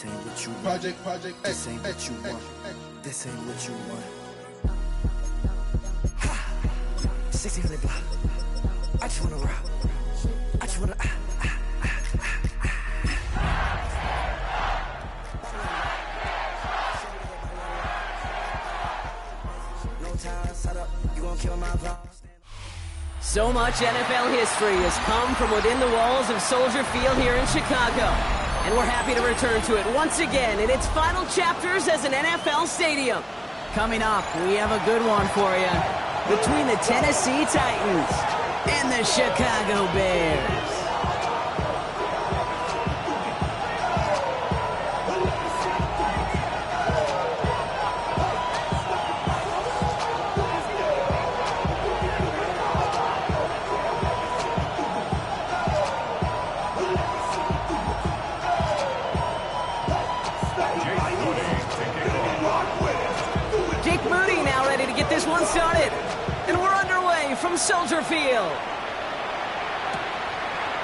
This ain't what you want. Project This ain't what you want. This ain't what you want. 1600 block. I just wanna rock. I just wanna. No time, set up. You gon' kill my vibe. So much NFL history has come from within the walls of Soldier Field here in Chicago. And we're happy to return to it once again in its final chapters as an NFL stadium. Coming up, we have a good one for you. Between the Tennessee Titans and the Chicago Bears. This one started, and we're underway from Soldier Field.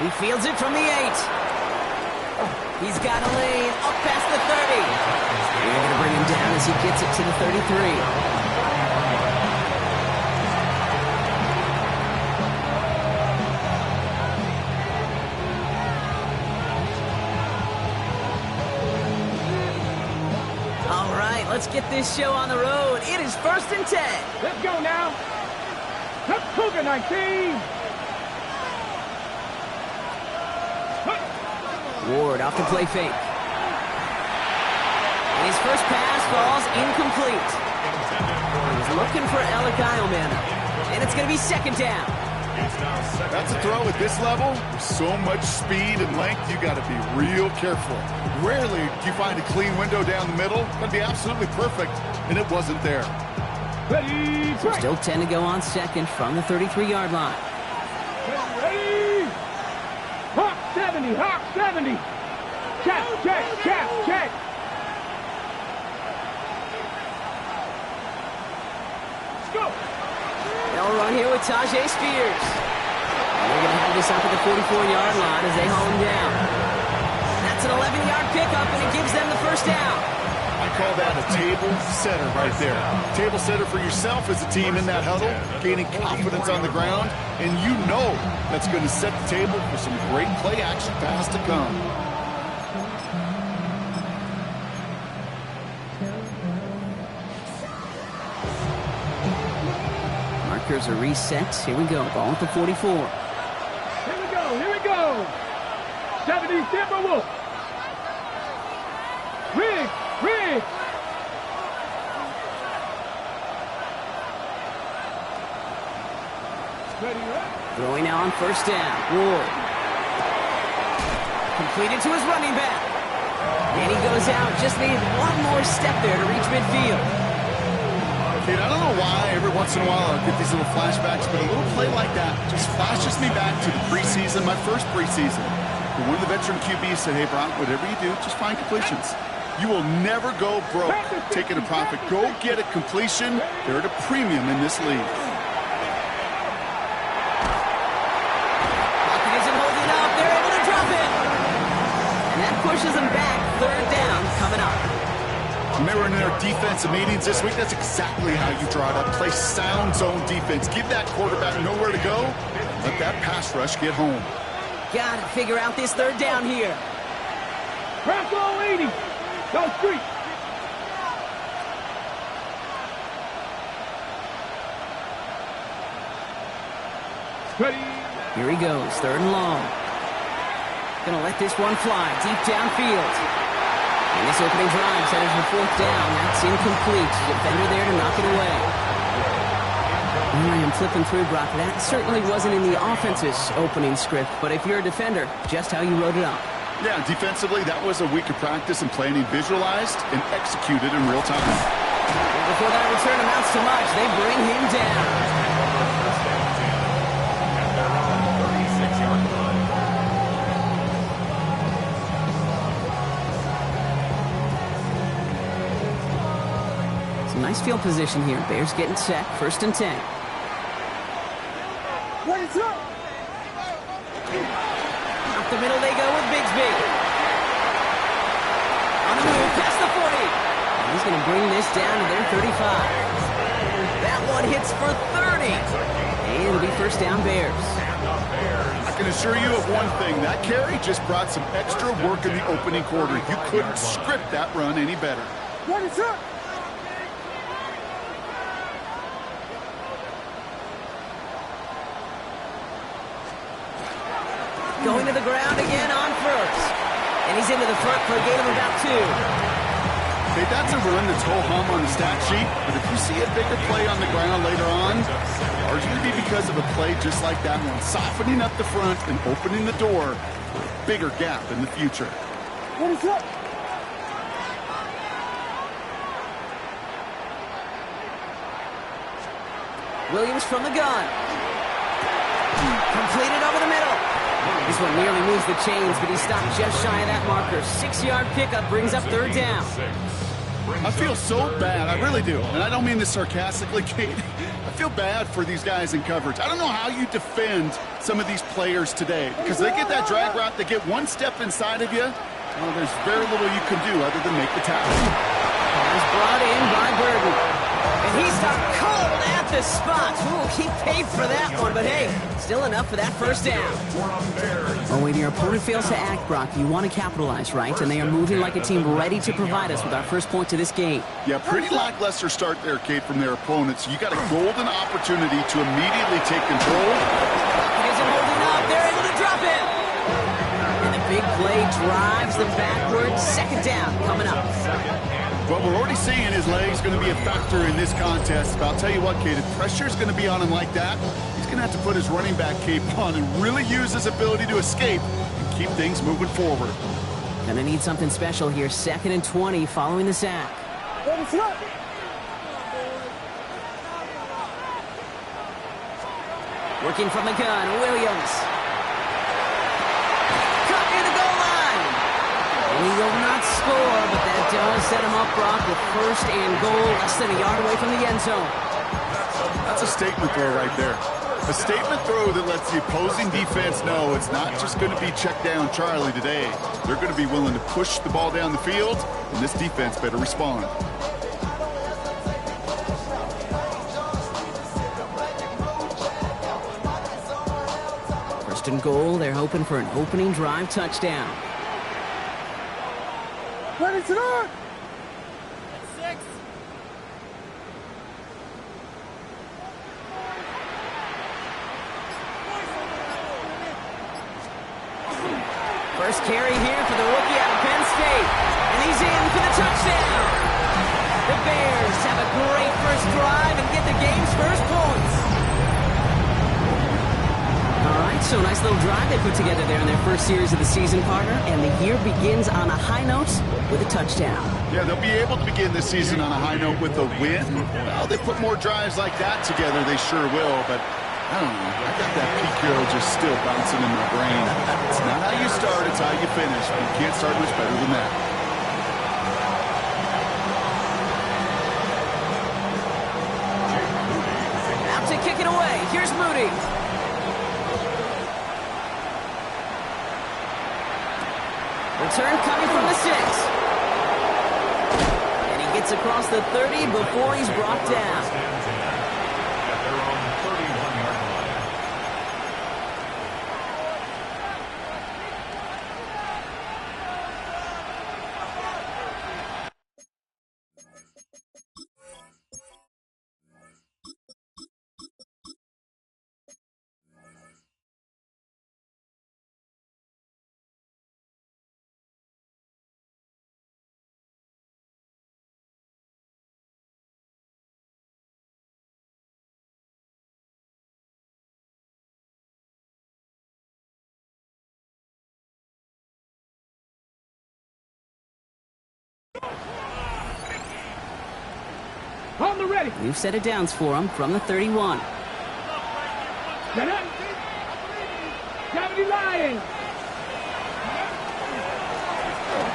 He fields it from the 8. He's got a lane up past the 30. They're going to bring him down as he gets it to the 33. Let's get this show on the road. It is 1st and 10. Let's go now. Let's Cougar 19. Ward off to play fake. And his first pass falls incomplete. He was looking for Alec Eilman. And it's going to be 2nd down. That's a throw at this level. With so much speed and length, you got to be real careful. Rarely do you find a clean window down the middle. That'd be absolutely perfect, and it wasn't there. Ready, so still 10 to go on 2nd from the 33-yard line. Ready. Hawk 70, Hawk 70. Check. Let's go. They'll run here with Tyjae Spears. And they're going to have this up at the 44-yard line as they haul him down. That's an 11-yard pickup, and it gives them the 1st down. I call that a table setter right there. Table setter for yourself as a team in that huddle, gaining confidence on the ground, and you know that's going to set the table for some great play-action pass to come. Markers are reset. Here we go. Ball at the 44. Here we go. 70 Timberwolves. Rig. Throwing now on 1st down. Ward. Completed to his running back. And he goes out. Just needed one more step there to reach midfield. Dude, I don't know why every once in a while I get these little flashbacks, but a little play like that just flashes me back to the preseason, my first preseason. One of the veteran QBs said, hey, Brock, whatever you do, just find completions. You will never go broke taking a profit. Go get a completion. They're at a premium in this league. Pocket isn't holding up. They're able to drop it. And that pushes them back. 3rd down coming up. Remember in their defensive meetings this week, that's exactly how you draw it up. Play sound zone defense. Give that quarterback nowhere to go. Let that pass rush get home. Got to figure out this 3rd down here. Bronco 80. Go street. Ready. Here he goes. 3rd and long. Gonna let this one fly deep downfield. And this opening drive is headed for 4th down. That's incomplete. Defender there to knock it away. I am flipping through, Brock. That certainly wasn't in the offense's opening script, but if you're a defender, just how you wrote it up. Yeah, defensively, that was a week of practice and planning visualized and executed in real time. And before that return amounts to much, they bring him down. Nice field position here. Bears getting set. 1st and 10. What is up? Up the middle they go with Bigsby. On the move, past the 40. And he's going to bring this down to their 35. That one hits for 30. And it'll be first down Bears. I can assure you of one thing. That carry just brought some extra work in the opening quarter. You couldn't script that run any better. What is up? Going to the ground again on first. And he's into the front for a gain of about 2. Okay, that's a run that's ho-hum on the stat sheet, but if you see a bigger play on the ground later on, largely be because of a play just like that one, softening up the front and opening the door for a bigger gap in the future. What is up? Williams from the gun. Completed over the middle. This one nearly moves the chains, but he stopped just shy of that marker. 6-yard pickup brings up third down. I feel so bad, I really do, and I don't mean this sarcastically, Kate. I feel bad for these guys in coverage. I don't know how you defend some of these players today, because they get that drag route, they get one step inside of you, well, there's very little you can do other than make the tackle. Is brought in by Burden. And he stopped cold at the spot. Ooh, he paid for that one, but hey, still enough for that first down. Oh, when your opponent fails to act, Brock, you want to capitalize, right? And they are moving like a team ready to provide us with our first point to this game. Yeah, pretty lackluster start there, Kate, from their opponents. You got a golden opportunity to immediately take control. Isn't holding up. They're able to drop it. And the big play drives them backwards. Second down coming up. What we're already seeing his legs going to be a factor in this contest. But I'll tell you what, Kate, if pressure's going to be on him like that, he's going to have to put his running back cape on and really use his ability to escape and keep things moving forward. Gonna need something special here. 2nd and 20 following the sack. What is up? Working from the gun, Williams. Cut near the goal line. And he will not score, but that does set him up, Brock, with 1st and goal, less than a yard away from the end zone. That's a statement throw right there. A statement throw that lets the opposing defense know it's not just going to be check down Charlie today. They're going to be willing to push the ball down the field, and this defense better respond. First and goal, they're hoping for an opening drive touchdown. What is it on? First carry here for the rookie out of Penn State. And he's in for the touchdown. The Bears have a great first drive and get the game's first points. All right, so nice little drive they put together there in their first series of the season, partner. And the year begins on a high note with a touchdown. Yeah, they'll be able to begin this season on a high note with a win. Well, they put more drives like that together, they sure will, but I don't know. I got that PQ just still bouncing in my brain. It's not how you start, it's how you finish. But you can't start much better than that. Out to kick it away. Here's Moody. Return coming from the 6. And he gets across the 30 before he's brought down. On the ready. We've set it down for him from the 31. Get up. Gravity Lion.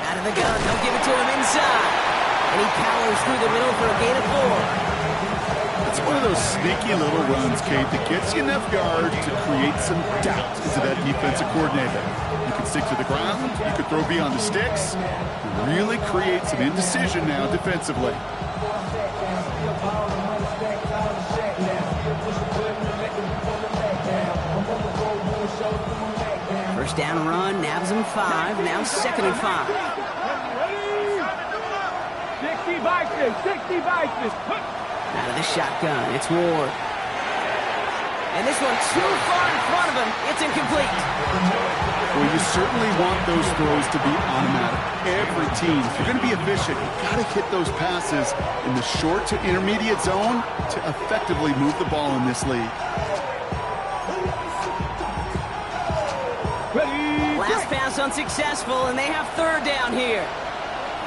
Out of the gun, they'll give it to him inside. And he powers through the middle for a gain of 4. That's one of those sneaky little runs, Kate, that gets you enough yard to create some doubt into that defensive coordinator. You can stick to the ground, you can throw beyond the sticks, really create some indecision now defensively. First down run, nabs him 5, now 2nd and 5. 60 Vikings, 60 Vikings. Out of the shotgun, it's Ward. And this one too far in front of him, it's incomplete. Well, you certainly want those throws to be automatic. Every team, if you're going to be efficient, you've got to hit those passes in the short to intermediate zone to effectively move the ball in this league. Ready, Last pass unsuccessful, and they have 3rd down here.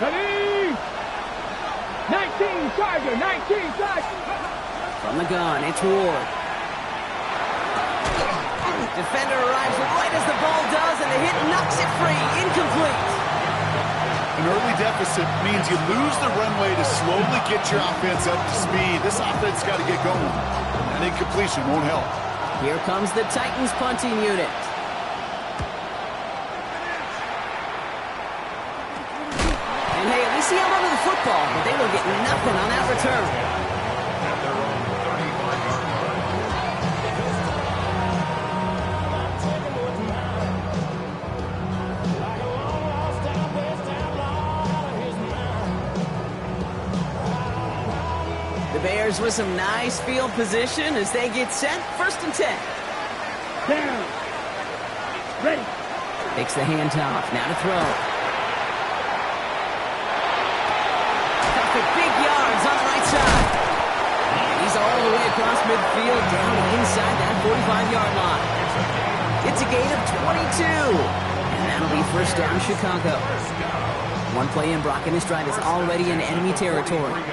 ready. 19 Charger, 19 Charger. From the gun, it's Ward. Defender arrives right as the ball does, and the hit knocks it free. Incomplete. An early deficit means you lose the runway to slowly get your offense up to speed. This offense got to get going. An incompletion won't help. Here comes the Titans punting unit. And hey, at least he held onto the football, but they will get nothing on that return. The Bears with some nice field position as they get set. 1st and 10. Down. Ready. Takes the handoff. Now to throw. Got the big yards on the right side. He's all the way across midfield down inside that 45-yard line. It's a gain of 22. And that'll be 1st down Chicago. One play in, Brock and his stride is already in enemy territory.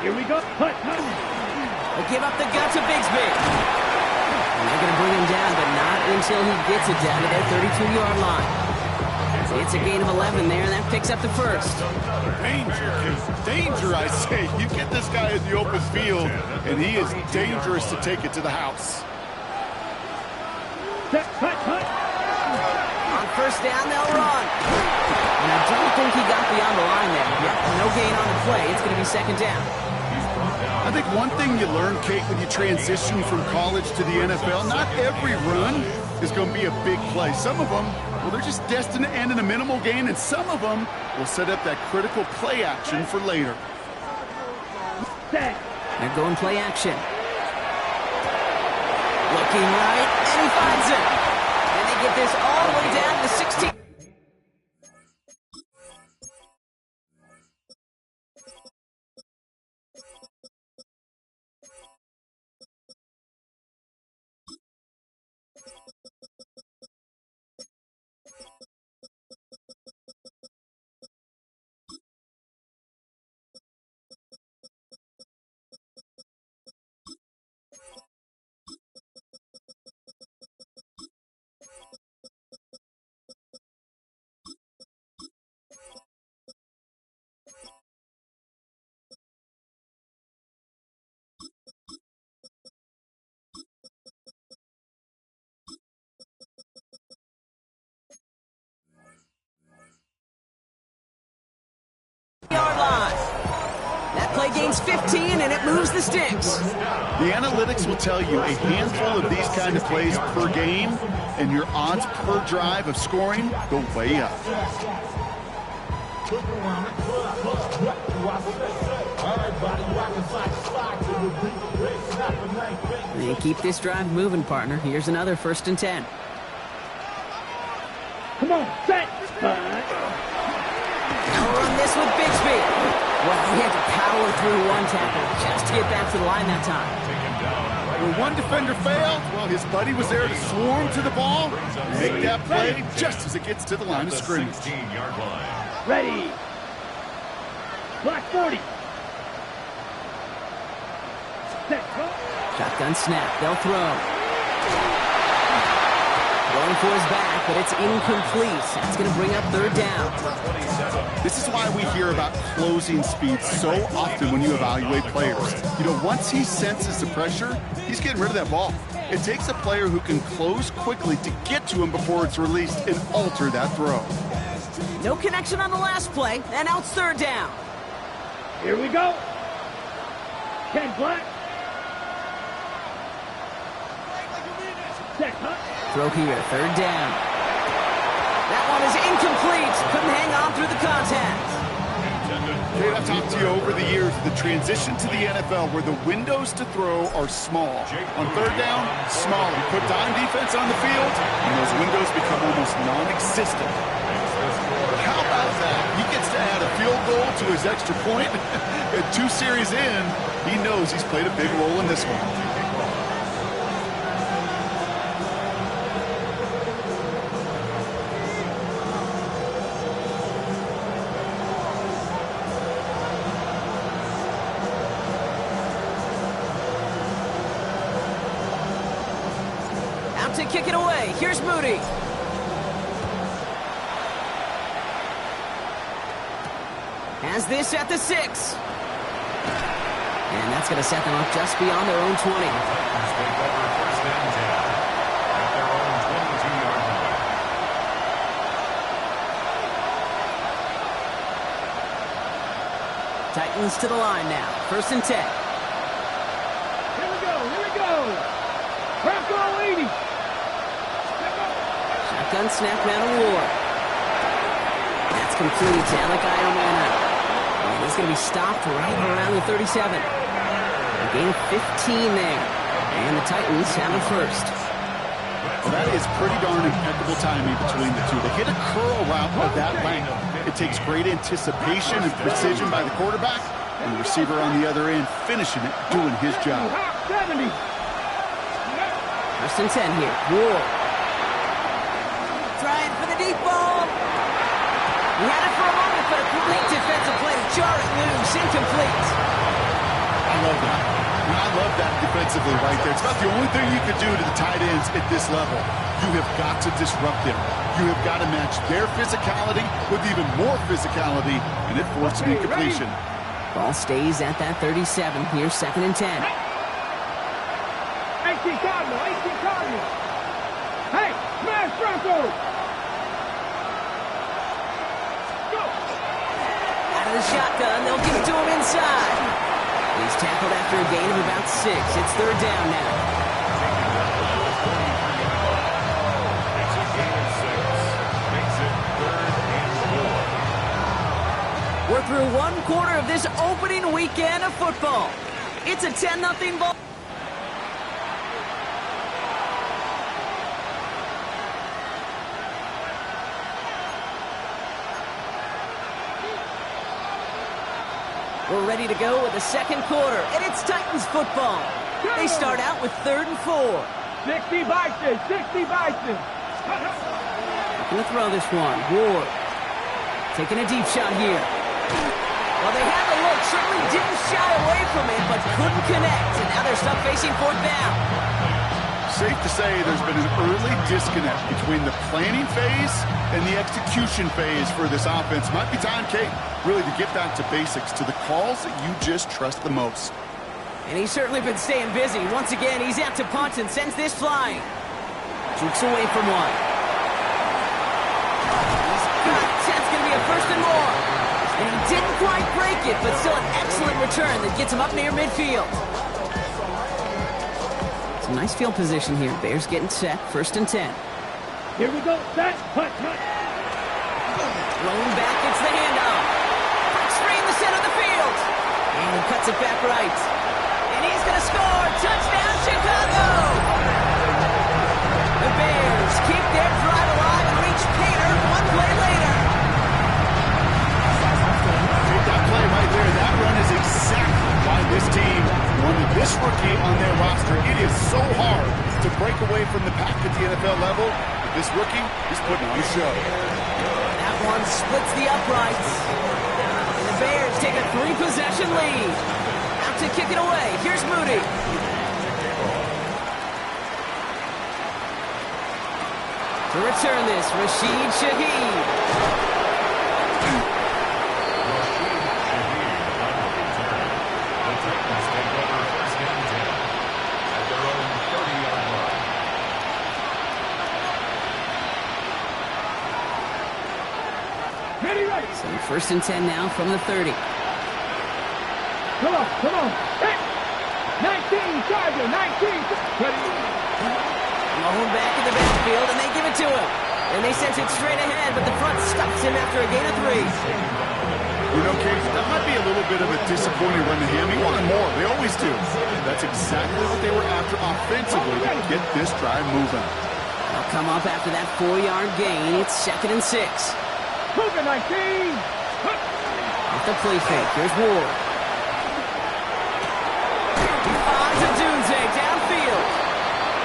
Here we go. Hut, hut. They'll give up the gut to Bigsby. And they're going to bring him down, but not until he gets it down to their 32-yard line. So it's a gain of 11 there, and that picks up the 1st. Danger, Kate. Danger, I say. You get this guy in the open field, and he is dangerous to take it to the house. Set, hut, hut. On 1st down, they'll run. And I don't think he got beyond the line there. Yep, no gain on the play. It's going to be 2nd down. I think one thing you learn, Kate, when you transition from college to the NFL, not every run is going to be a big play. Some of them, well, they're just destined to end in a minimal gain, and some of them will set up that critical play action for later. Set. They're going play action. Looking right, and he finds it. And they get this all the way down to 16. Yard line. That play gains 15, and it moves the sticks. The analytics will tell you a handful of these kind of plays per game, and your odds per drive of scoring go way up. They keep this drive moving, partner. Here's another 1st and 10. Come on, set. Now run this with Bigsby. Well, he had to power through one tackle just to get back to the line that time. When one defender failed, well, his buddy was there to swarm to the ball, make that play just as it gets to the line of scrimmage. Ready. Block 40. Set. Shotgun snap. They'll throw. Going for his back, but it's incomplete. That's going to bring up third down. This is why we hear about closing speed so often when you evaluate players. You know, once he senses the pressure, he's getting rid of that ball. It takes a player who can close quickly to get to him before it's released and alter that throw. No connection on the last play, and now it's third down. Here we go. Ken Black. Set cut. Throw here, third down. That one is incomplete. Couldn't hang on through the contact. Kate, I've talked to you over the years, the transition to the NFL where the windows to throw are small. On third down, small. You put dime defense on the field, and those windows become almost non-existent. How about that? He gets to add a field goal to his extra point. And 2 series in, he knows he's played a big role in this one. To kick it away. Here's Moody. Has this at the 6. And that's going to set them up just beyond their own 20. Titans to the line now. 1st and 10. Here we go. Here we go. Bronco 80. Gun snap now to Ward. That's complete to Alec Iomana. And he's going to be stopped right around the 37. A gain of 15 there. And the Titans have a first. Well, that is pretty darn impeccable timing between the two. To hit a curl route of that length, it takes great anticipation and precision by the quarterback, and the receiver on the other end finishing it, doing his job. 70. 1st and 10 here. Ward. Trying for the deep ball. He had it for a moment, but a complete defensive play to jar it loose. Incomplete. I love that. I love that defensively right there. It's about the only thing you could do to the tight ends at this level. You have got to disrupt them. You have got to match their physicality with even more physicality, and it forced an incompletion. Ball stays at that 37 here, 2nd and 10. 18 Cardinal. 18 Cardinal. Hey, smash Bronco. Out of the shotgun, they'll give it to him inside. He's tackled after a gain of about 6. It's third down now. We're through 1 quarter of this opening weekend of football. It's a 10-0 ball. We're ready to go with the 2nd quarter, and it's Titans football. They start out with 3rd and 4. 60 Bison. 60 Bison. Gonna throw this one. Ward taking a deep shot here. Well, they had the look, certainly didn't shy away from it, but couldn't connect, and now they're stuck facing 4th down. Safe to say there's been an early disconnect between the planning phase and the execution phase for this offense. Might be time, Kate, really to get back to basics, to the calls that you just trust the most. And he's certainly been staying busy. Once again, he's out to punt and sends this flying. Jukes away from one. He's got it. That's going to be a 1st and more. And he didn't quite break it, but still an excellent return that gets him up near midfield. Some nice field position here. Bears getting set. 1st and 10. Here we go. Set. Punt. Thrown back. It's the handoff. Breaks free in the center of the field. And he cuts it back right. And he's going to score. Touchdown, Chicago. The Bears keep their drive alive and reach Pater 1 play later. That play right there, that run is exactly why this team wanted this rookie on their roster. It is so hard to break away from the pack at the NFL level. This rookie is putting on a show. That one splits the uprights. And the Bears take a 3-possession lead. Out to kick it away. Here's Moody. return this. Rashid Shaheed. So first and 10 now from the 30. Come on, come on. Hey. 19, Charger, 19. Mahomes back in the backfield, and they give it to him. And they sent it straight ahead, but the front stops him after a gain of 3. You know, Case, that might be a little bit of a disappointing run to him. He wanted more. They always do. That's exactly what they were after offensively to get this drive moving. They'll come up after that 4-yard gain. It's 2nd and 6. Cougar 19. Off the play fake. Here's Ward. He finds Odunze downfield.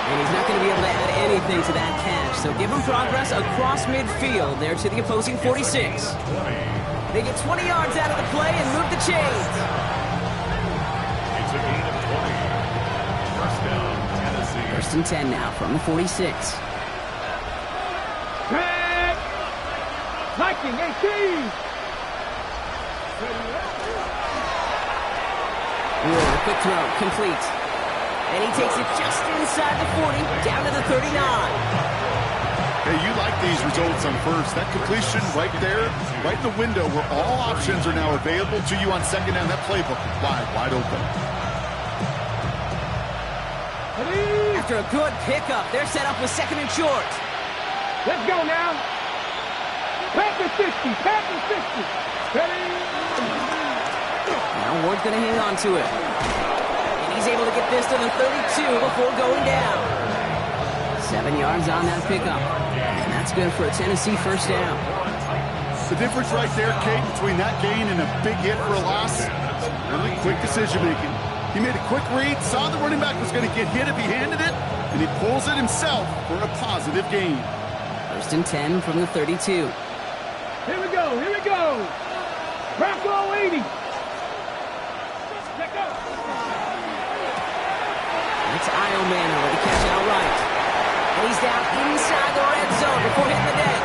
And he's not going to be able to add anything to that catch. So give him progress across midfield there to the opposing 46. They get 20 yards out of the play and move the chains. It's a gain of 20. First down, Tennessee. First and 10 now from the 46. Back. Viking 18. Ward, quick throw, complete. And he takes it just inside the 40, down to the 39. Hey, you like these results on first. That completion right there, right in the window where all options are now available to you on second down. That playbook is wide open. After a good pickup, they're set up with 2nd and short. Let's go now. Packers 50, Packers 50. Ready? Now Ward's going to hang on to it. And he's able to get this to the 32 before going down. 7 yards on that pickup. And that's good for a Tennessee first down. The difference right there, Kate, between that gain and a big hit for a loss, really quick decision-making. He made a quick read, saw the running back was going to get hit if he handed it, and he pulls it himself for a positive gain. First and 10 from the 32. Here we go, here we go. Bronco 80. Check out. That's Io Manor with the catch outright. And he's down inside the red zone before hitting the deck.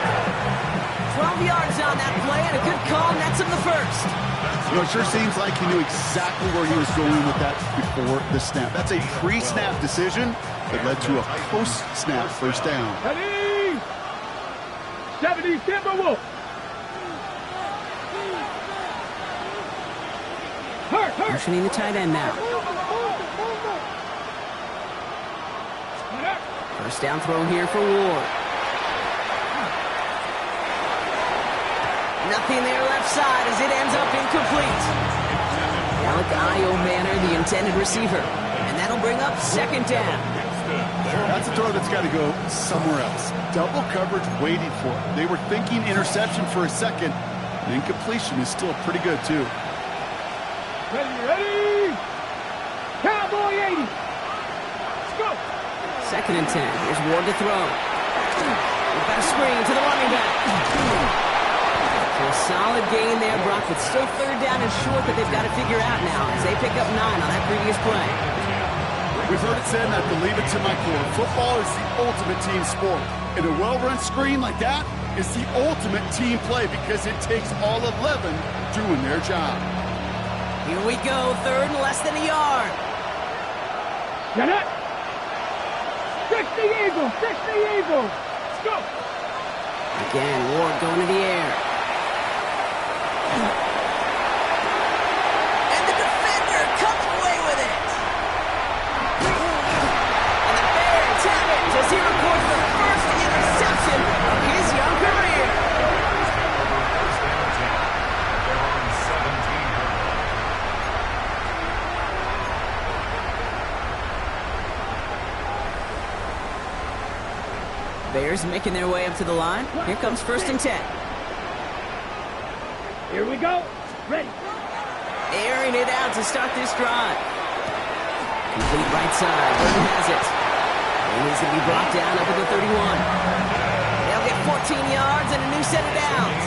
12 yards on that play and a good call, and that's him the first. You know, it sure seems like he knew exactly where he was going with that before the snap. That's a pre-snap decision that led to a post-snap first down. Ready? 70 Timberwolves. Motioning the tight end now. First down throw here for Ward. Nothing there left side as it ends up incomplete. Alec Io Manor, the intended receiver. And that'll bring up 2nd down. That's a throw that's got to go somewhere else. Double coverage waiting for it. They were thinking interception for a second. And incompletion is still pretty good, too. Ready? Cowboy 80. Let's go. 2nd and 10. Here's Ward to throw. We've got a screen to the running back. So a solid gain there, Brock, but still 3rd down and short that they've got to figure out now as they pick up 9 on that previous play. We've heard it said, and I believe it to my core. Football is the ultimate team sport. And a well-run screen like that is the ultimate team play because it takes all 11 doing their job. Here we go, 3rd and less than a yard. Get it. 60 Eagles, 60 Eagles. Let's go. Again, Ward going to the air. And the defender comes away with it. And the Bears have it as he records the first interception of his young career. Bears making their way up to the line. Here comes 1st and 10. Here we go. Ready. Airing it out to start this drive. Complete right side. Burton has it. And he's going to be brought down up at the 31. They'll get 14 yards and a new set of downs.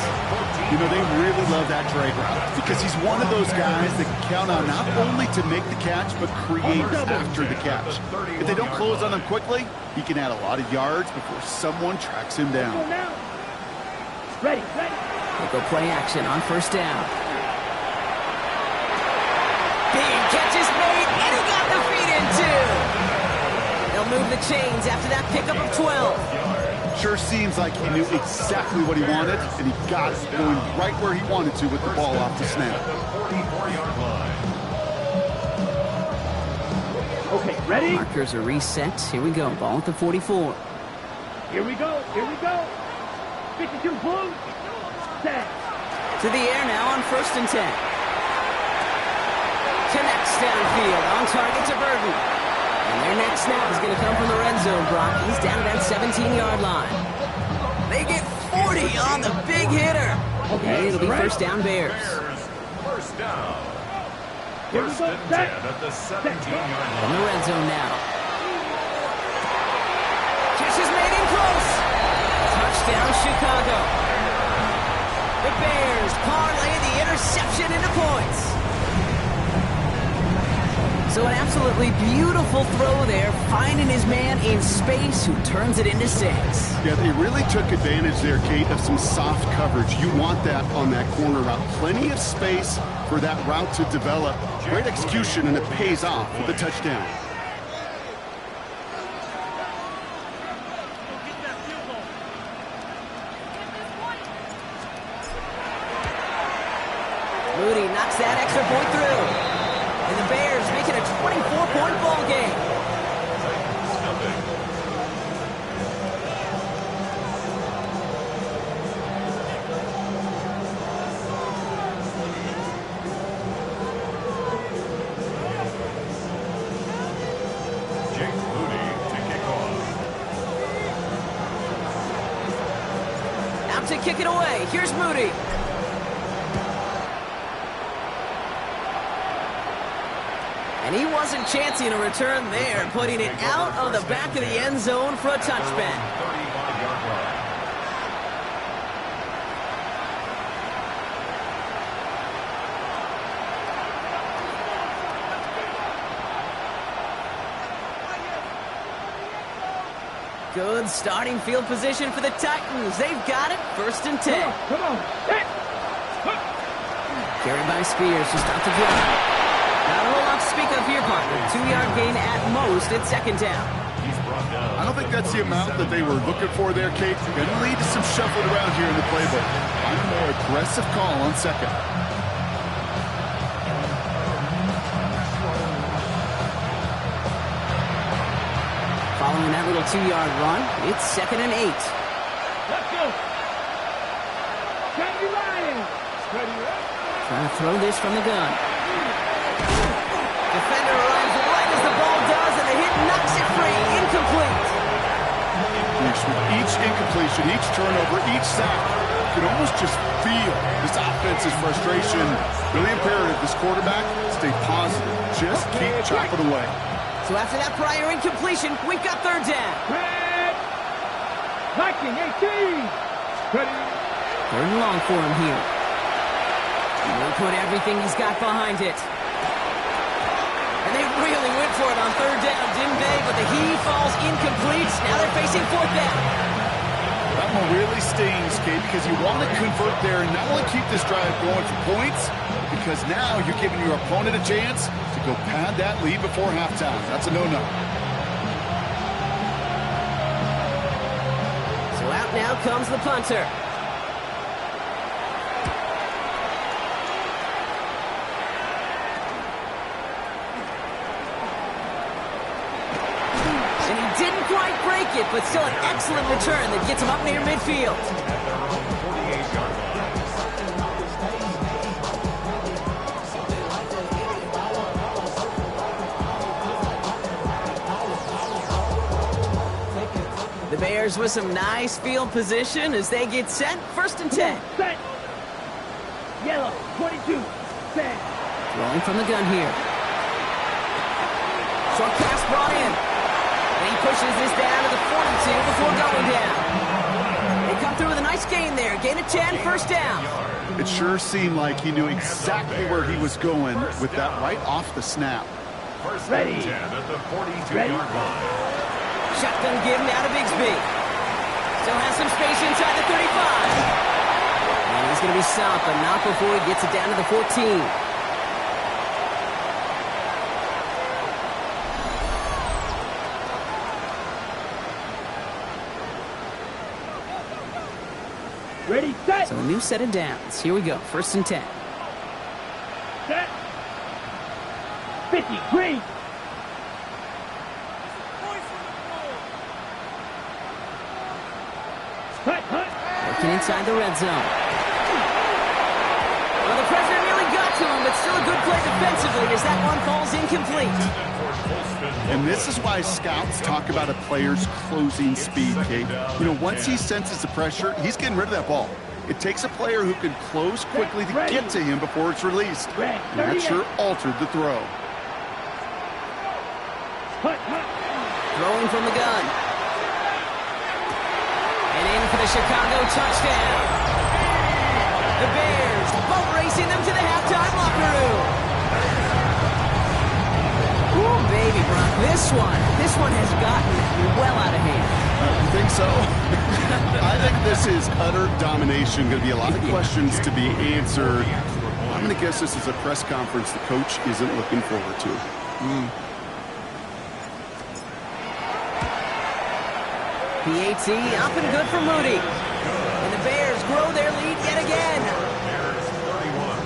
You know, they really love that drag route because he's one of those guys that can count on not only to make the catch, but create after the catch. If they don't close on him quickly, he can add a lot of yards before someone tracks him down. Ready. They'll go play action on first down. Big catch is made, and he got the feet in too. They'll move the chains after that pickup of 12. Sure seems like he knew exactly what he wanted, and he got it going right where he wanted to with the ball off the snap. Okay, ready? Markers are reset. Here we go. Ball at the 44. Here we go. 52 blue. Set. To the air now on first and 10. Connects downfield on target to Burton. And their next snap is going to come from the red zone, Brock. He's down at that 17-yard line. They get 40 on the big hitter. Okay, it'll be first down Bears. First down. Here we First go. and 10 Set. at the 17-yard In the line. red zone now. Catch is made in close. Touchdown, Chicago. The Bears parlay the interception into points. So an absolutely beautiful throw there, finding his man in space who turns it into 6. Yeah, they really took advantage there, Kate, of some soft coverage. You want that on that corner route. Plenty of space for that route to develop. Great execution, and it pays off with a touchdown. Moody knocks that extra point through. And the Bears make it a 24-point ball game. Jake Moody to kick off. Out to kick it away. Here's Moody. And he wasn't chancing a return there, putting it out of the back of the end zone for a touchback. 35-yard line. Good starting field position for the Titans. They've got it. First and 10. Come on. Set. Carried by Spears to start the drive. Not a whole lot to speak of here, partner. 2-yard gain at most at second down. He's brought down. I don't think that's the amount that they were looking for there, Kate. Going to lead to some shuffling around here in the playbook. I'm a more aggressive call on second. Following that little 2-yard run, it's second and 8. Let's go. Teddy Ryan. Ready. Trying to throw this from the gun. Defender arrives right as the ball does, and the hit knocks it free. Incomplete. With each incompletion, each turnover, each sack, you can almost just feel this offense's frustration. Really imperative, this quarterback, stay positive. Just keep chopping away. So after that prior incompletion, we've got third down. Red. Viking 18. Ready. Third and long for him here. And he'll put everything he's got behind it. And they really went for it on third down, didn't they? But the heave falls incomplete. Now they're facing fourth down. That one really stings, Kate, because you want to convert there and not only keep this drive going for points, because now you're giving your opponent a chance to go pad that lead before halftime. That's a no-no. So out now comes the punter. Didn't quite break it, but still an excellent return that gets him up near midfield. At their own 48-yard line. The Bears with some nice field position as they get set. First and 10. Set. Yellow 22. Set. Throwing from the gun here. Short pass brought in. And he pushes this down to the 42 before going down. They come Nice gain there. Gain of 10, first down. It sure seemed like he knew exactly where he was going with that right off the snap. First and 10 at the 42-yard line. Shotgun give now to Bigsby. Still has some space inside the 35. And he's going to be stopped, but not before he gets it down to the 14. Ready, set. So a new set of downs. Here we go. First and 10. Set. 50, green. Hut, hut. Working inside the red zone. Well, the president really got to him, but still a good play defensively as that one falls incomplete. And this is why scouts talk about a player's closing speed, Kate. You know, once he senses the pressure, he's getting rid of that ball. It takes a player who can close quickly to get to him before it's released. And that sure altered the throw. Hut, hut. Throwing from the gun. And in for the Chicago touchdown. The Bears boat racing them to the halftime locker room. Ooh, baby, Brock. This one has gotten well out of hand. You think so? I think this is utter domination. Going to be a lot of questions to be answered. I'm going to guess this is a press conference the coach isn't looking forward to. PAT up and good for Moody. And the Bears grow their lead yet again. Bears 31,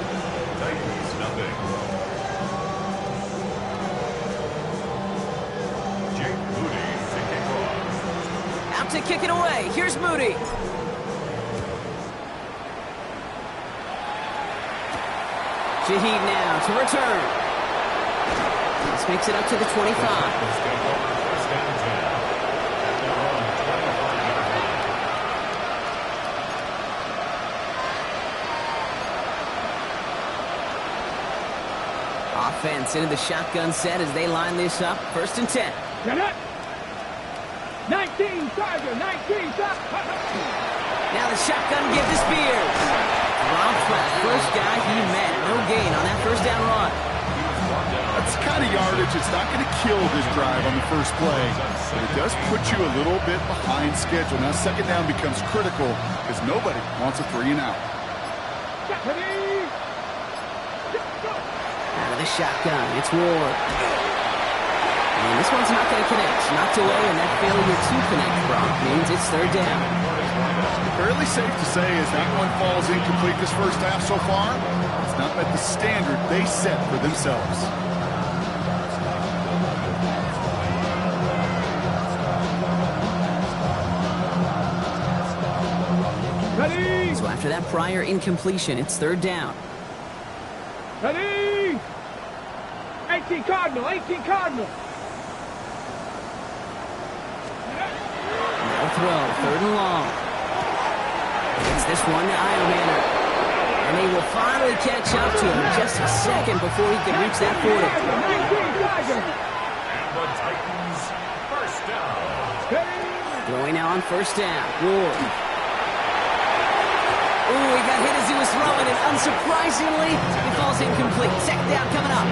Titans nothing. Jake Moody to kick off. Out to kick it away. Here's Moody. Shaheed now to return. This makes it up to the 25. First down 10. At their own 25-yard line. Offense into the shotgun set as they line this up. First and 10. Get up. 19, Tiger, 19, stop. Now the shotgun give to Spears. Rob flat, first guy he met. No gain on that first down run. That's the kind of yardage. It's not going to kill this drive on the first play, but it does put you a little bit behind schedule. Now second down becomes critical because nobody wants a 3 and out. Out of the shotgun, it's Ward. And this one's not going to connect. Knocked away, and that failure to connect, Brock, means it's third down. Fairly safe to say as that one falls incomplete this first half so far, it's not met the standard they set for themselves. Ready. So after that prior incompletion, it's third down. Ready. 18 Cardinal, 18 Cardinal. No throw, third and long. Gets this one to Iomanner. And they will finally catch up to him just a second before he can reach that 40. And the Titans first down. Throwing now on first down. Ward. Ooh, he got hit as he was throwing, and unsurprisingly, he falls incomplete. Second down coming up.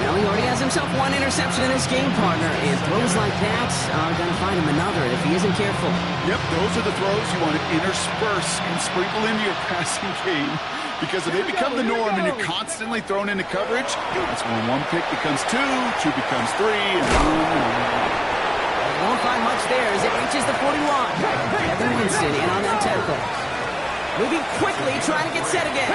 Well, he already has himself one interception in this game, partner, and throws like that are going to find him another if he isn't careful. Yep, those are the throws you want to intersperse and sprinkle into your passing game, because if they become the norm and you're constantly thrown into coverage, that's when one pick becomes two becomes three, and Won't find much there as it reaches the 41. Evan Winston in on that tackle. Moving quickly, trying to get set again.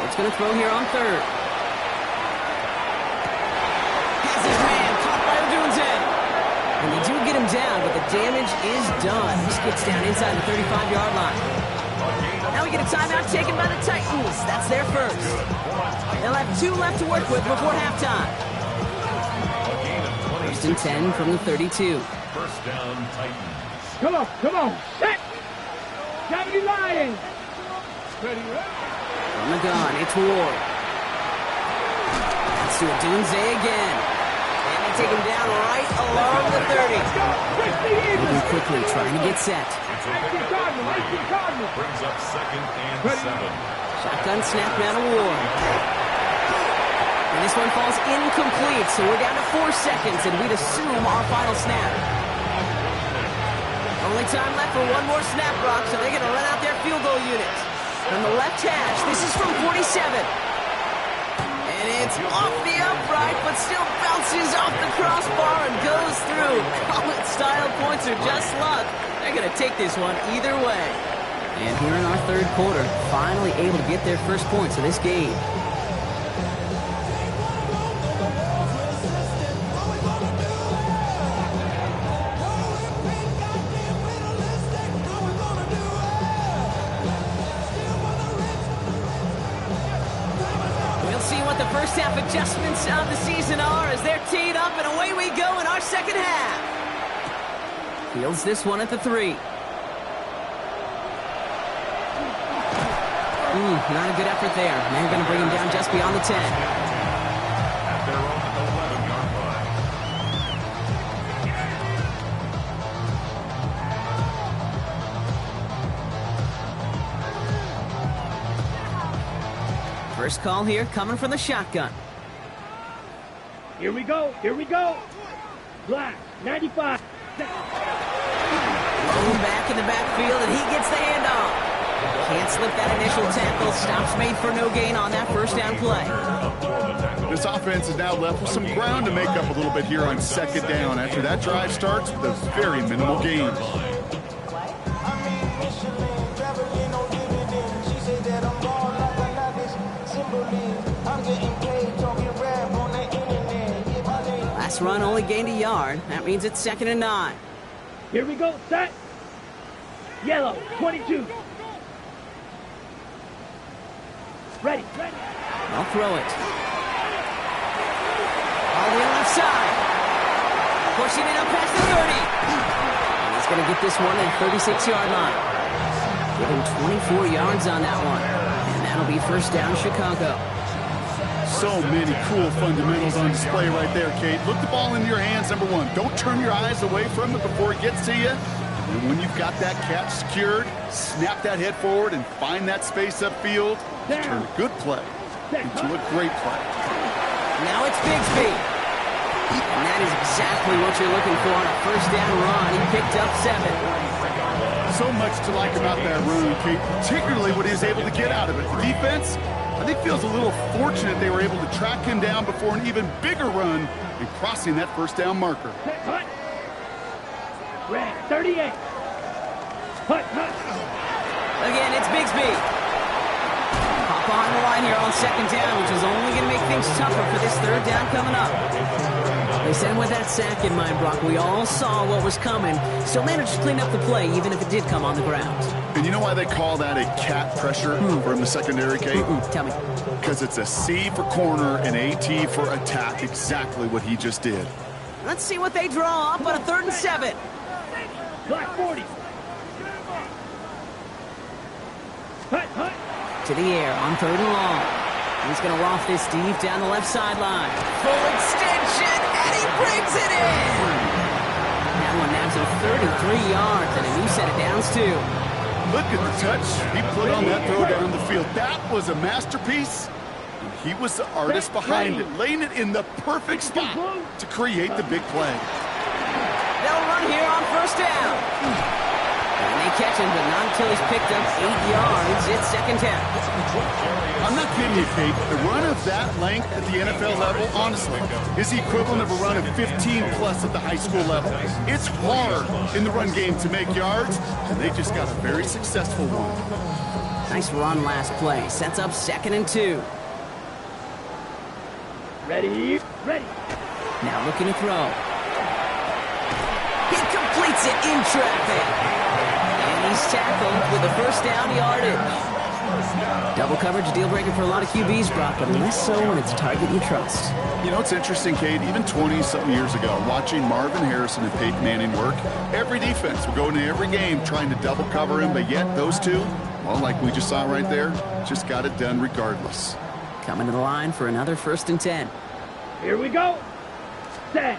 What's going to throw here on third? Has his man caught by Odunze. And they do get him down, but the damage is done. He skips down inside the 35-yard line. Now we get a timeout taken by the Titans. That's their first. They'll have 2 left to work with before halftime. First and 10 from the 32. First down, Titans. Come on, come on. Set. Cavity Lions. Ready, From the gun, it's Ward. That's to Odunze again. And take him down right along the 30. Moving quickly, trying to get set. Brings up 2nd and 7. Shotgun snap now to Ward. And this one falls incomplete, so we're down to 4 seconds, and we'd assume our final snap. Only time left for one more snap, Brock, so they're going to run out their field goal unit. From the left hash, this is from 47. And it's off the upright, but still bounces off the crossbar and goes through. College-style points are just luck. They're going to take this one either way. And here in our third quarter, finally able to get their first points of this game. The first half adjustments of the season are as they're teed up, and away we go in our second half. Fields this one at the 3. Not a good effort there. They're going to bring him down just beyond the 10. At their own 11-yard line. First call here coming from the shotgun. Here we go. Here we go. Black, 95. Rolling back in the backfield, and he gets the handoff. Can't slip that initial tackle. Stops made for no gain on that first down play. This offense is now left with some ground to make up a little bit here on second down after that drive starts with a very minimal gain. Last run only gained a yard. That means it's 2nd and 9. Here we go. Set. Yellow, 22. Ready. I'll throw it. All the way left side. Pushing it up past the 30. And he's going to get this one at the 36-yard line. Give him 24 yards on that one. And that'll be first down Chicago. So many cool fundamentals on display right there, Kate. Look the ball into your hands, number one. Don't turn your eyes away from it before it gets to you. And when you've got that catch secured, snap that head forward and find that space upfield. Turn a good play into a great play. Now it's Bigsby. And that is exactly what you're looking for on a first down run. He picked up 7. So much to like about that run, Kate, particularly what he was able to get out of it. The defense, I think, feels a little fortunate they were able to track him down before an even bigger run and crossing that first down marker. Hut. Red, 38. Hut. Again, it's Bigsby. Hop on the line here on second down, which is only going to make things tougher for this third down coming up. They said with that sack in mind, Brock, we all saw what was coming. Still managed to clean up the play, even if it did come on the ground. And you know why they call that a cat pressure from the secondary, Kate? Tell me. Because it's a C for corner and AT for attack. Exactly what he just did. Let's see what they draw up on a 3rd and 7. Black 40. Hut. To the air on 3rd and long. He's going to loft this deep down the left sideline. Full extension, and he brings it in! That one nabs him 33 yards, and a new set of downs, too. Look at the touch he put on that throw down the field. That was a masterpiece. He was the artist behind it, laying it in the perfect spot to create the big play. They'll run here on first down. And they catch him, but not until he's picked up 8 yards. It's 2nd down. I'm not kidding you, Kate. The run of that length at the NFL level, honestly, is the equivalent of a run of 15-plus at the high school level. It's hard in the run game to make yards, and they just got a very successful one. Nice run last play. Sets up 2nd and 2. Ready. Now looking to throw. He completes it in traffic. And he's tackled with the first down yardage. Double coverage, deal breaker for a lot of QBs, Brock, but less so when it's a target you trust. You know, it's interesting, Kate, even 20-something years ago, watching Marvin Harrison and Peyton Manning work, every defense would go into every game trying to double cover him, but yet those two, well, like we just saw right there, just got it done regardless. Coming to the line for another 1st and 10. Here we go. Set.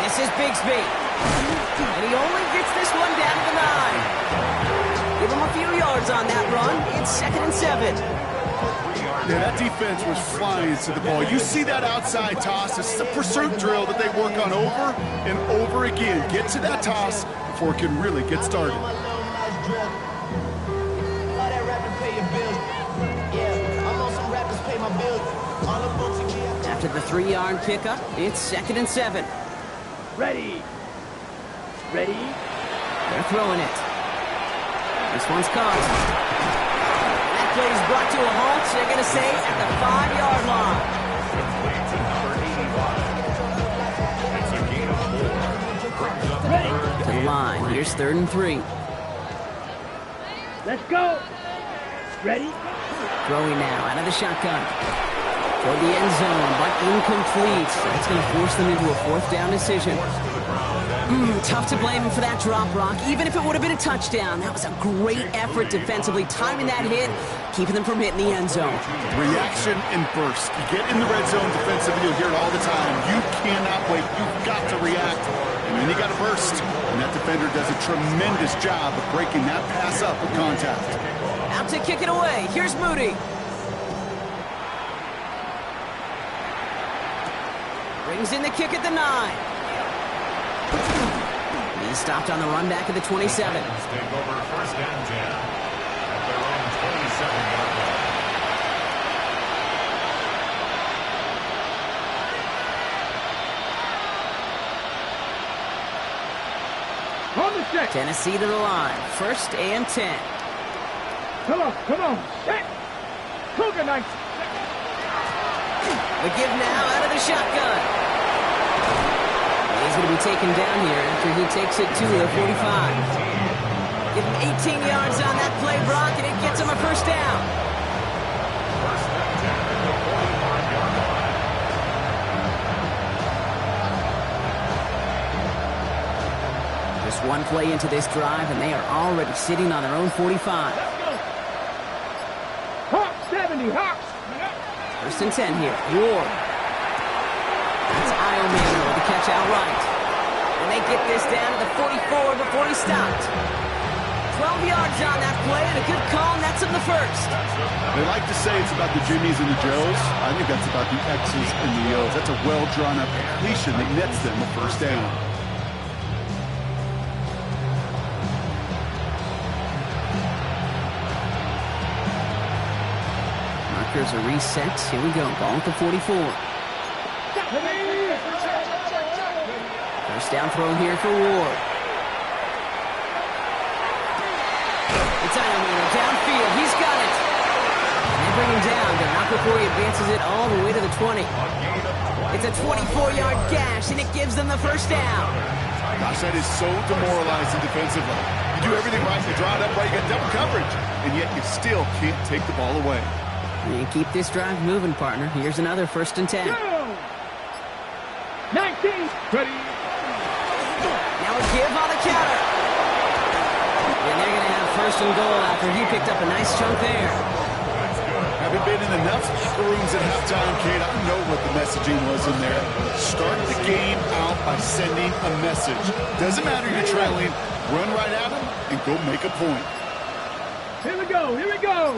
This is Bigsby. And he only gets this one down to the 9. Give him a few yards on that run. It's 2nd and 7. Yeah, that defense was flying to the ball. You see that outside toss. This is a pursuit drill that they work on over and over again. Get to that toss before it can really get started. After the 3-yard pickup, it's 2nd and 7. Ready. Ready. They're throwing it. This one's caught. That play is brought to a halt, so they're going to say at the 5-yard line. Complete to number 85. It's a gain of 4. Brings up Ready. To the line. Here's 3rd and 3. Let's go. Ready. Throwing now out of the shotgun. Toward the end zone, but incomplete. That's going to force them into a 4th down decision. Tough to blame him for that drop, Brock. Even if it would have been a touchdown, that was a great effort defensively, timing that hit, keeping them from hitting the end zone. Reaction and burst. You get in the red zone defensively, you'll hear it all the time. You cannot wait. You've got to react. And then you got to burst. And that defender does a tremendous job of breaking that pass up with contact. Out to kick it away. Here's Moody. Brings in the kick at the 9. He's stopped on the run back at the 27. Take over 1st and 10 at their own 27-yard line. On the set. Tennessee to the line. 1st and 10. Come on. Come on. Set. Cougar Knights. The give now out of the shotgun. He's going to be taken down here after he takes it to the 45. Give him 18 yards on that play, Brock, and it gets him a 1st down. 1st and 10 at the 45-yard line. Just one play into this drive, and they are already sitting on their own 45. Hawks 70. Hawks. 1st and 10 here. Ward. That's Iomano with the catch outright. And they get this down to the 44 before he stopped. 12 yards on that play, and a good call nets him the 1st. They like to say it's about the Jimmies and the Joes. I think that's about the X's and the O's. That's a well-drawn-up completion that nets them a 1st down. Markers are reset. Here we go. Ball at the 44. 1st down throw here for Ward. It's Iomano downfield. He's got it. And they bring him down, but not before he advances it all the way to the 20. It's a 24-yard gash, and it gives them the 1st down. Gosh, that is so demoralizing defensively. You do everything right, you draw it up right, you get double coverage, and yet you still can't take the ball away. You keep this drive moving, partner. Here's another 1st and 10. Go. 19. Ready. Now a give on the counter. And they're going to have 1st and goal after he picked up a nice chunk there. Having been in enough locker rooms at halftime, Kate, I know what the messaging was in there. Start the game out by sending a message. Doesn't matter you're trailing, run right at them and go make a point. Here we go. Here we go.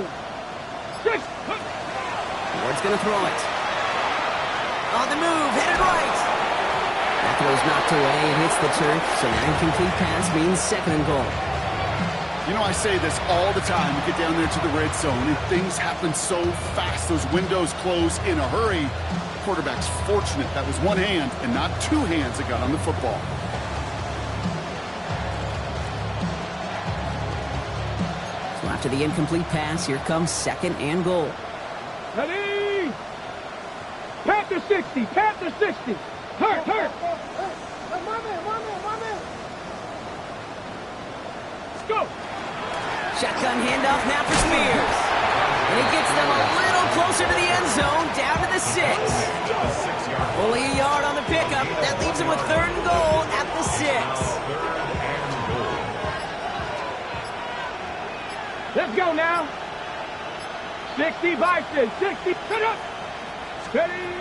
6. Ward's going to throw it. On the move, headed right. That throw's knocked away and hits the turf, so now incomplete pass means 2nd and goal. You know, I say this all the time. You get down there to the red zone, and things happen so fast. Those windows close in a hurry. Quarterback's fortunate that was one hand and not 2 hands that got on the football. So after the incomplete pass, here comes 2nd and goal. Ready. Panther 60. Panther 60. Hurt. Let's go. Shotgun handoff now for Spears. And he gets them a little closer to the end zone, down to the 6. Only a yard on the pickup. That leaves him with 3rd and goal at the 6. Let's go now. 60 Bison. 60. Put up. Ready.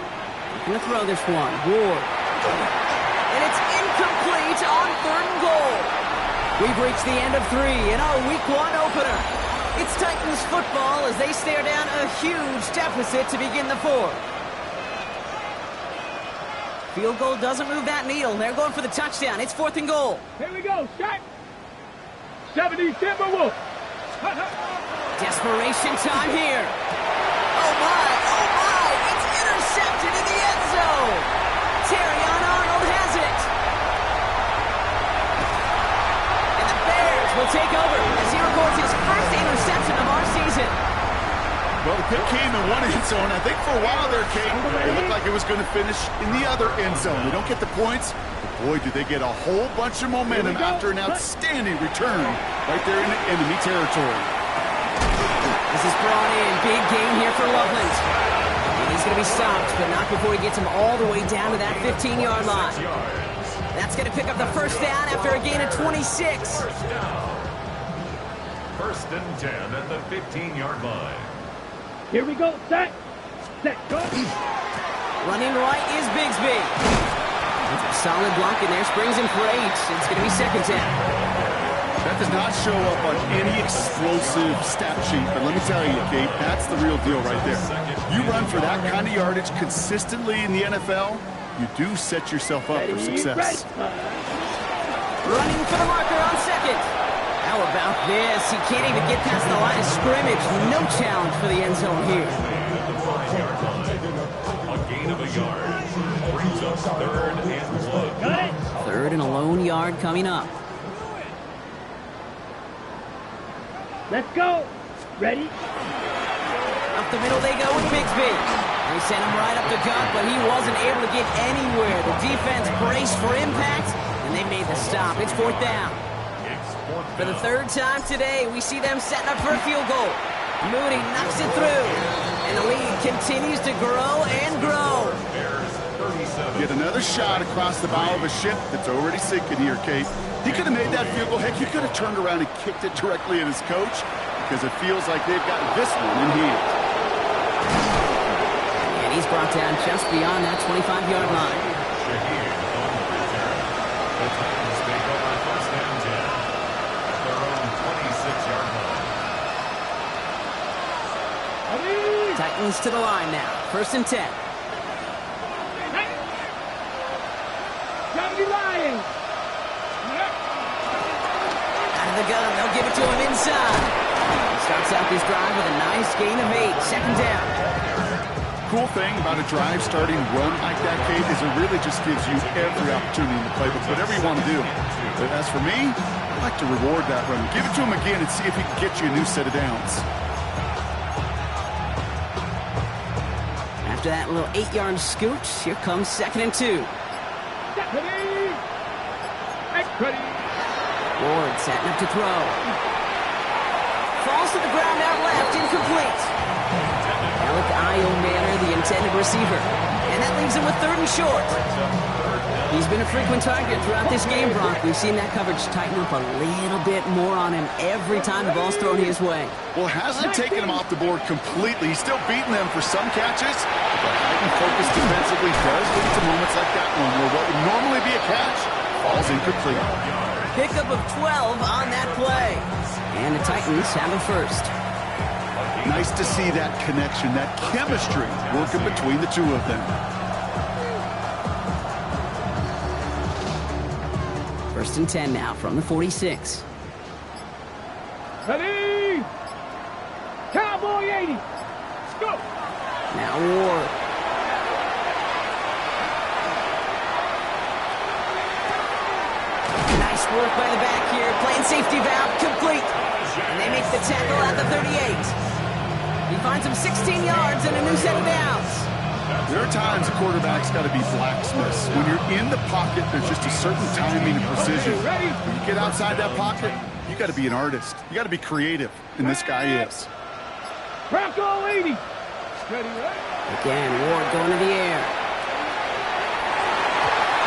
Looking to throw this one. Ward. And it's incomplete on 3rd and goal. We've reached the end of 3 in our Week 1 opener. It's Titans football as they stare down a huge deficit to begin the 4th. Field goal doesn't move that needle. They're going for the touchdown. It's 4th and goal. Here we go, shot. 70 Timberwolves. Desperation time here. Oh my, it's intercepted in the end zone. Terrion Arnold has it. And the Bears will take over as he records his first interception of our season. Well, the pick came in one end zone. I think for a while there, Kate, it looked like it was going to finish in the other end zone. They don't get the points, but boy, did they get a whole bunch of momentum after an outstanding return right there in enemy territory. This is brought in. Big game here for Loveland. And he's going to be stopped, but not before he gets him all the way down to that 15-yard line. That's going to pick up the first down after a gain of 26. First and 10 at the 15-yard line. Here we go, set, go. Running right is Bigsby. With a solid block in there, springs him for 8. It's going to be second down. That does not show up on any explosive stat sheet, but let me tell you, Kate, that's the real deal right there. You run for that kind of yardage consistently in the NFL, you do set yourself up for success. Running for the marker on second. How about this? He can't even get past the line of scrimmage. No challenge for the end zone here. A gain of a yard brings us 3rd and 1. 3rd and a lone yard coming up. Let's go. Ready? Up the middle they go with Bigsby. They sent him right up the gut, but he wasn't able to get anywhere. The defense braced for impact, and they made the stop. It's 4th down. For the 3rd time today, we see them setting up for a field goal. Moody knocks it through, and the lead continues to grow and grow. Get another shot across the bow of a ship that's already sinking here, Kate. He could have made that field goal. Heck, he could have turned around and kicked it directly at his coach because it feels like they've got this one in hand. And he's brought down just beyond that 25-yard line. The Titans take over first and 10 at their own 26-yard line. Titans to the line now. 1st and 10. Lions. Out of the gun, they'll give it to him inside. Starts out this drive with a nice gain of 8. Second down. Cool thing about a drive starting run like that, Kate, is it really just gives you every opportunity in the playbook, whatever you want to do. But as for me, I like to reward that run. Give it to him again and see if he can get you a new set of downs. After that little 8-yard scoot, here comes 2nd and 2. Ward setting up to throw. Falls to the ground out left, incomplete. Alec Iomanner, the intended receiver. And that leaves him with 3rd and short. He's been a frequent target throughout this game, Brock. We've seen that coverage tighten up a little bit more on him every time the ball's thrown his way. Well, hasn't taken him off the board completely. He's still beating them for some catches. But heightened focus defensively does lead to moments like that one where what would normally be a catch falls incomplete. Pickup of 12 on that play. And the Titans have a first. Nice to see that connection, that chemistry working between the two of them. First and 10 now from the 46. Ready? Cowboy 80. Let's go. Now Ward. Nice work by the back here. Playing safety valve complete. And they make the tackle at the 38. He finds him 16 yards and a new set of downs. There are times a quarterback's got to be blacksmiths. When you're in the pocket, there's just a certain timing and precision. When you get outside that pocket, you got to be an artist. You got to be creative, and this guy is. Bronco 80. Again, Ward going to the air.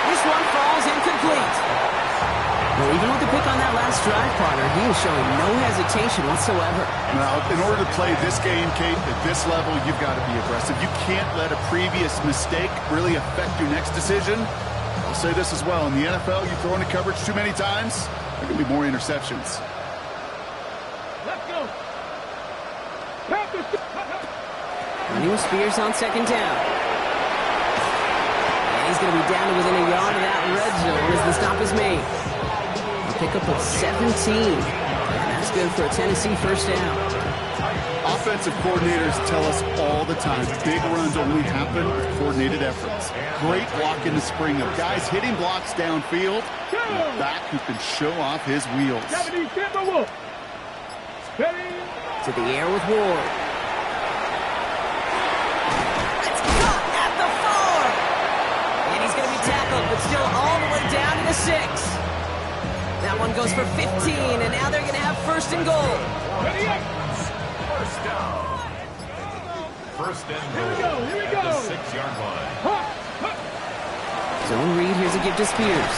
This one falls incomplete. Well, even with the pick on that last drive, partner, he is showing no hesitation whatsoever. Now, in order to play this game, Kate, at this level, you've got to be aggressive. You can't let a previous mistake really affect your next decision. I'll say this as well. In the NFL, you throw into coverage too many times, there can be more interceptions. Let's go. Running with Spears on second down. And he's going to be down to within a yard of that red zone as the stop is made. A pickup of 17. And that's good for a Tennessee first down. Offensive coordinators tell us all the time, big runs only happen with coordinated efforts. Great block in the spring of guys hitting blocks downfield, and a back who can show off his wheels. To the air with Ward. It's caught at the 4. And he's going to be tackled, but still all the way down to the 6. That one goes for 15, and now they're going to have first and goal. First down. First and goal. Here we At go. the 6-yard line. Zone read, here's a give to Spears.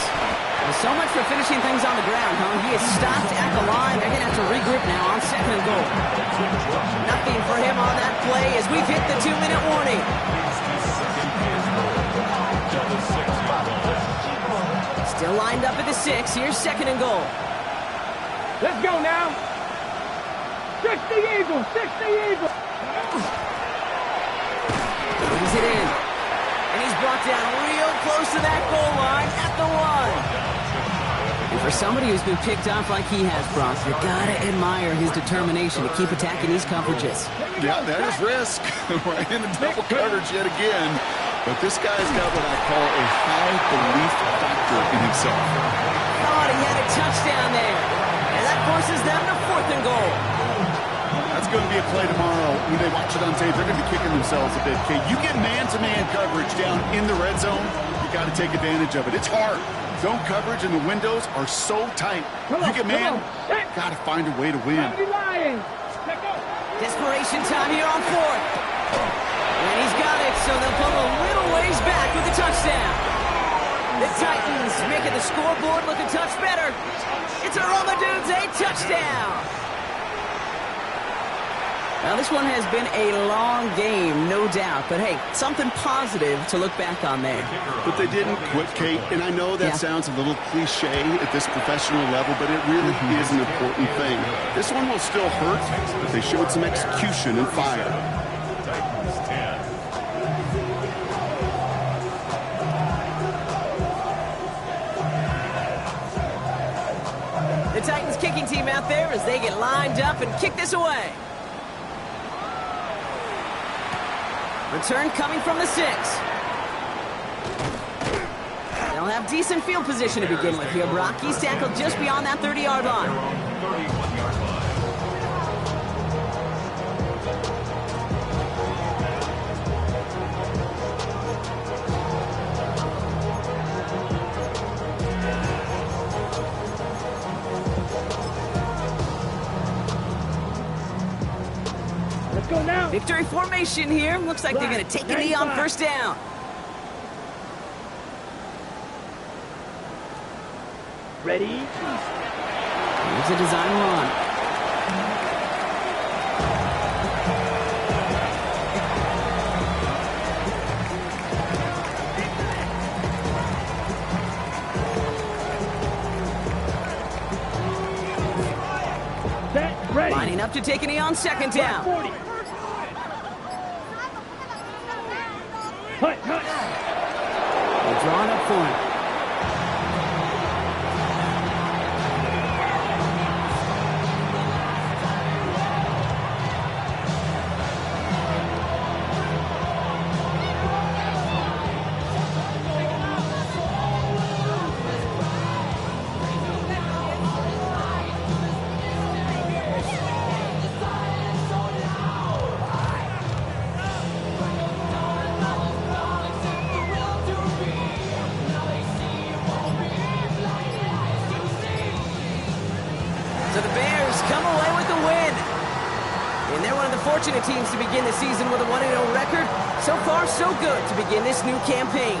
Well, so much for finishing things on the ground, huh? He is stopped at the line. They're going to have to regroup now on second and goal. Nothing for him on that play as we've hit the 2-minute warning. Still lined up at the 6. Here's second and goal. Let's go now. 60 Eagles, 60 Eagles. Brings it in. And he's brought down real close to that goal line at the 1. And for somebody who's been picked off like he has, Brock, you gotta admire his determination to keep attacking these coverages. Yeah, that is risk. Right in the double coverage yet again. But this guy's got what I call a high belief factor in himself. Thought he had a touchdown there. And that forces them to fourth and goal. That's going to be a play tomorrow. When they watch it on tape, they're going to be kicking themselves a bit. Kate, you get man-to-man coverage down in the red zone, you got to take advantage of it. It's hard. Zone coverage and the windows are so tight. You get man, got to find a way to win. Desperation time here on fourth. And he's got it, so they'll pull a little ways back with a touchdown. The Titans making the scoreboard look a touch better. It's a Romadudes, a touchdown. Now, this one has been a long game, no doubt. But, hey, something positive to look back on there. But they didn't quit, Kate. And I know that sounds a little cliche at this professional level, but it really is an important thing. This one will still hurt, but they showed some execution and fire. Titans 10. The Titans kicking team out there as they get lined up and kick this away. Return coming from the 6. They'll have decent field position to begin with here. Brock, he's tackled just beyond that 30-yard line. 31-yard line. Let's go now. Victory formation here. Looks like they're going to take a knee on first down. Ready? Here's a design run. Set, ready. Lining up to take a knee on second down. 40. Hut, hut. They're drawing up for him. So the Bears come away with the win. And they're one of the fortunate teams to begin the season with a 1-0 record. So far, so good to begin this new campaign.